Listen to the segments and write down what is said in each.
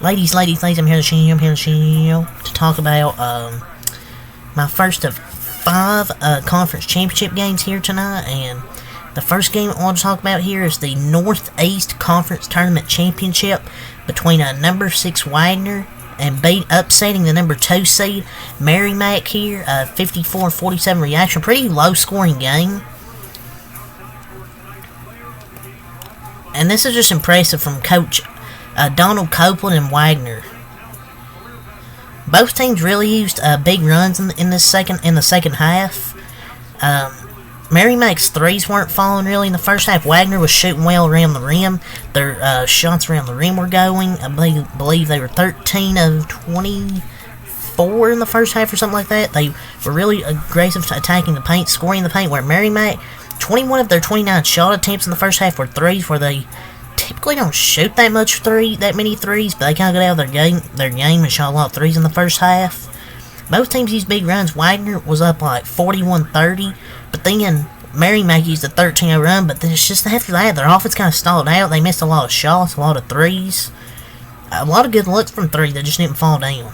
Ladies, I'm here to talk about my first of 5 conference championship games here tonight. And the first game I want to talk about here is the Northeast Conference Tournament Championship between number 6 Wagner and upsetting the number 2 seed Merrimack here. 54-47 reaction. Pretty low scoring game. And this is just impressive from Coach Donald Copeland and Wagner. Both teams really used big runs in the second half. Merrimack's threes weren't falling really in the first half. Wagner was shooting well around the rim. Their shots around the rim were going. I believe they were 13 of 24 in the first half or something like that. They were really aggressive attacking the paint, scoring in the paint, where Merrimack, 21 of their 29 shot attempts in the first half were threes, where they typically don't shoot that many threes, but they kind of got out of their game and shot a lot of threes in the first half. Both teams used big runs. Wagner was up like 41-30, but then Merrimack used a 13-0 run, but then it's just after that, their offense kind of stalled out. They missed a lot of shots, a lot of threes, a lot of good looks from three that just didn't fall down.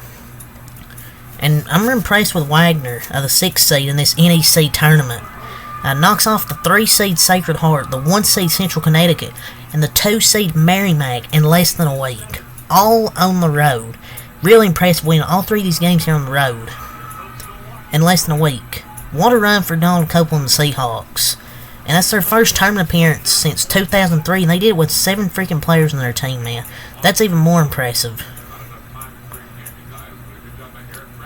And I'm impressed with Wagner, the 6th seed in this NEC tournament. Knocks off the 3 seed Sacred Heart, the 1 seed Central Connecticut, and the 2 seed Merrimack in less than a week. All on the road. Really impressive winning all 3 of these games here on the road in less than a week. What a run for Donald Copeland and the Seahawks. And that's their first tournament appearance since 2003, and they did it with 7 freaking players on their team, man. That's even more impressive.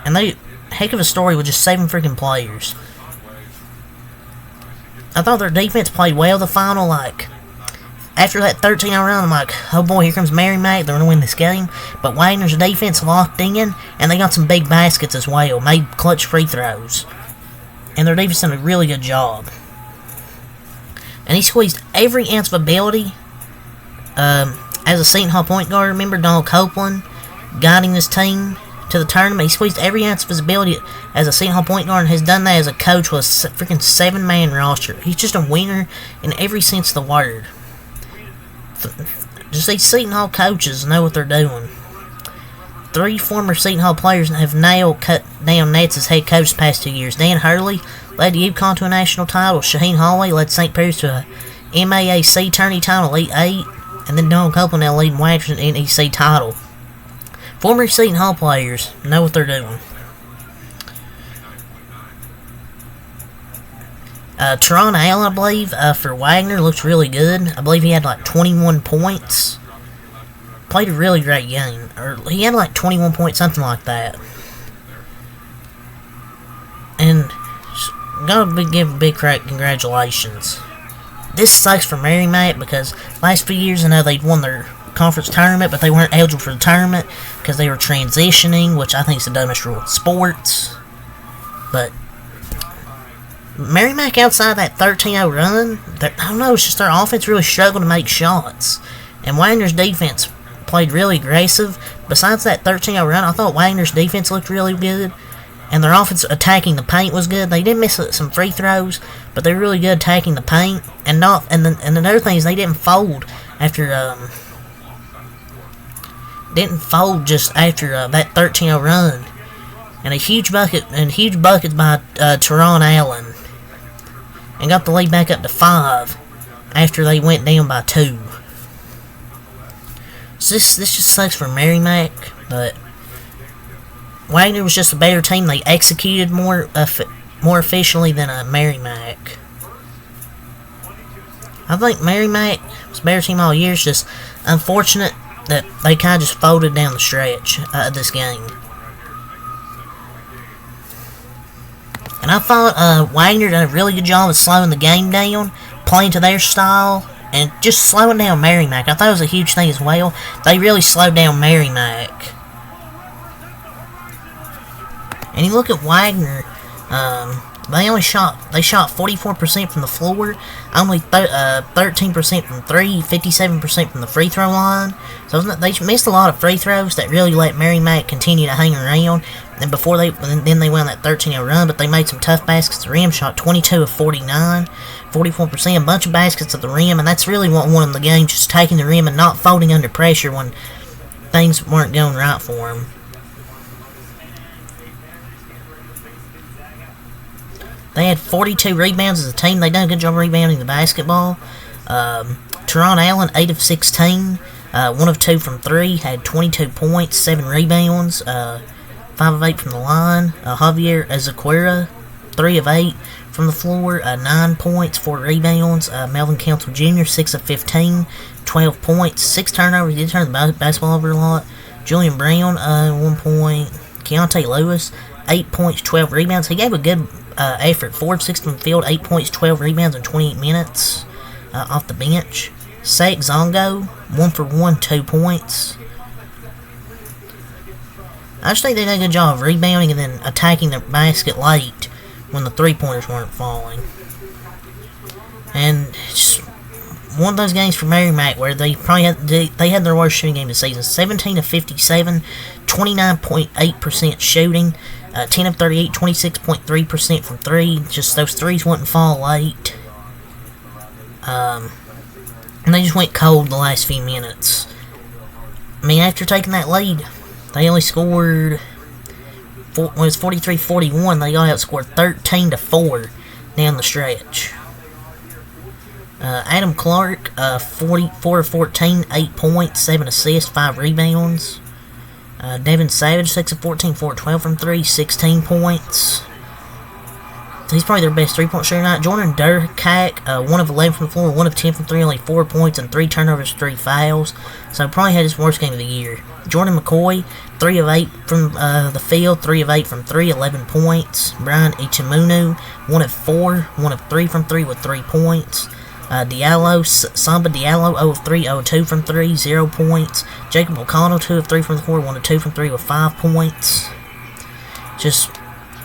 And they, heck of a story with just 7 freaking players. I thought their defense played well the final, after that 13-0 run, I'm like, oh boy, here comes Merrimack, they're going to win this game. But Wagner's defense locked in, and they got some big baskets as well, made clutch free throws. And their defense did a really good job. And he squeezed every ounce of ability. As a Seton Hall point guard, remember Donald Copeland guiding this team to the tournament? He squeezed every ounce of his ability as a Seton Hall point guard and has done that as a coach with a freaking 7-man roster. He's just a winner in every sense of the word. Just these Seton Hall coaches know what they're doing. 3 former Seton Hall players have now cut down nets as head coach the past 2 years. Dan Hurley led UConn to a national title. Shaheen Holloway led St. Peter's to a MAAC tourney title, Elite 8. And then Donald Copeland now leading Wagner to an NEC title. Former Seton Hall players know what they're doing. Teron Allen, I believe, for Wagner, looks really good. I believe he had 21 points. Played a really great game. Or he had 21 points, something like that. And gotta give big congratulations. This sucks for Merrimack because last few years I know they'd won their conference tournament, but they weren't eligible for the tournament because they were transitioning, which I think is the dumbest rule in sports. But Merrimack, outside that 13-0 run, I don't know, it's just their offense really struggled to make shots. And Wagner's defense played really aggressive. Besides that 13-0 run, I thought Wagner's defense looked really good. And their offense attacking the paint was good. They did miss some free throws, but they were really good attacking the paint. And another thing is they didn't fold after just after that 13-0 run. And huge buckets by Teron Allen. And got the lead back up to 5 after they went down by 2. So this just sucks for Merrimack, but Wagner was just a better team. They executed more efficiently than Merrimack. I think Merrimack was a better team all year. It's just unfortunate that they kind of just folded down the stretch of this game. And I thought Wagner did a really good job of slowing the game down, playing to their style, and just slowing down Merrimack. I thought it was a huge thing as well. They really slowed down Merrimack. And you look at Wagner, they shot 44% from the floor, only 13% from 3, 57% from the free throw line. So they missed a lot of free throws that really let Merrimack continue to hang around. And then they went on that 13-0 run, but they made some tough baskets at the rim, shot 22 of 49, 44%, a bunch of baskets at the rim, and that's really what won them the game, just taking the rim and not folding under pressure when things weren't going right for them. They had 42 rebounds as a team. They done a good job rebounding the basketball. Teron Allen, 8 of 16, 1 of 2 from 3, had 22 points, 7 rebounds, 5 of 8 from the line. Javier Ezequiel, 3 of 8 from the floor, 9 points, 4 rebounds. Melvin Council Jr., 6 of 15, 12 points, 6 turnovers. He did turn the basketball over a lot. Julian Brown, 1 point. Keontae Lewis, 8 points, 12 rebounds. He gave a good effort. 4 of 6 from the field, 8 points, 12 rebounds in 28 minutes off the bench. Saek Zongo, 1 for 1, 2 points. I just think they did a good job of rebounding and then attacking the basket late when the three-pointers weren't falling. And it's one of those games for Merrimack where they probably had their worst shooting game of the season. 17 of 57, 29.8% shooting, 10 of 38, 26.3% from 3. Just those threes wouldn't fall late. And they just went cold the last few minutes. I mean, after taking that lead, they only scored, when it was 43-41, they got outscored 13-4 down the stretch. Adam Clark, 44 of 14, 8 points, 7 assists, 5 rebounds. Devin Savage, 6 of 14, 4 of 12 from 3, 16 points. He's probably their best three-point shooter tonight. Jordan Durkak, 1 of 11 from the floor, 1 of 10 from 3, only 4 points and 3 turnovers, 3 fouls. So probably had his worst game of the year. Jordan McCoy, 3 of 8 from the field, 3 of 8 from 3, 11 points. Brian Ichimunu, 1 of 4, 1 of 3 from 3 with 3 points. Samba Diallo, 0 of 3, 0 of 2 from 3, 0 points. Jacob O'Connell, 2 of 3 from the floor, 1 of 2 from 3 with 5 points. Just,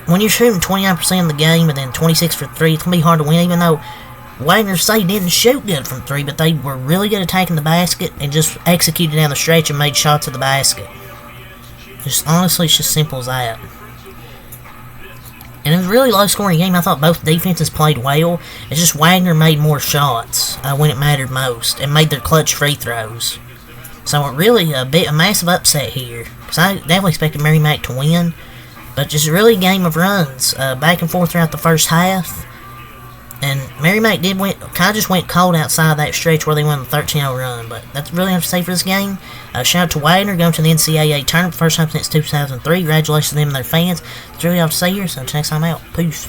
when you're shooting 29% of the game and then 26 for 3, it's going to be hard to win, even though Wagner say didn't shoot good from 3, but they were really good at attacking the basket and just executed down the stretch and made shots at the basket. Just, honestly, it's just simple as that. And it was a really low-scoring game. I thought both defenses played well. It's just Wagner made more shots when it mattered most and made their clutch free throws. So really a massive upset here. Because I definitely expected Merrimack to win. But just really a game of runs back and forth throughout the first half. And Merrimack kind of just went cold outside of that stretch where they won the 13-0 run. But that's really enough to say for this game. Shout out to Wagner going to the NCAA tournament, first time since 2003. Congratulations to them and their fans. That's really all to say here, so until next time out. Peace.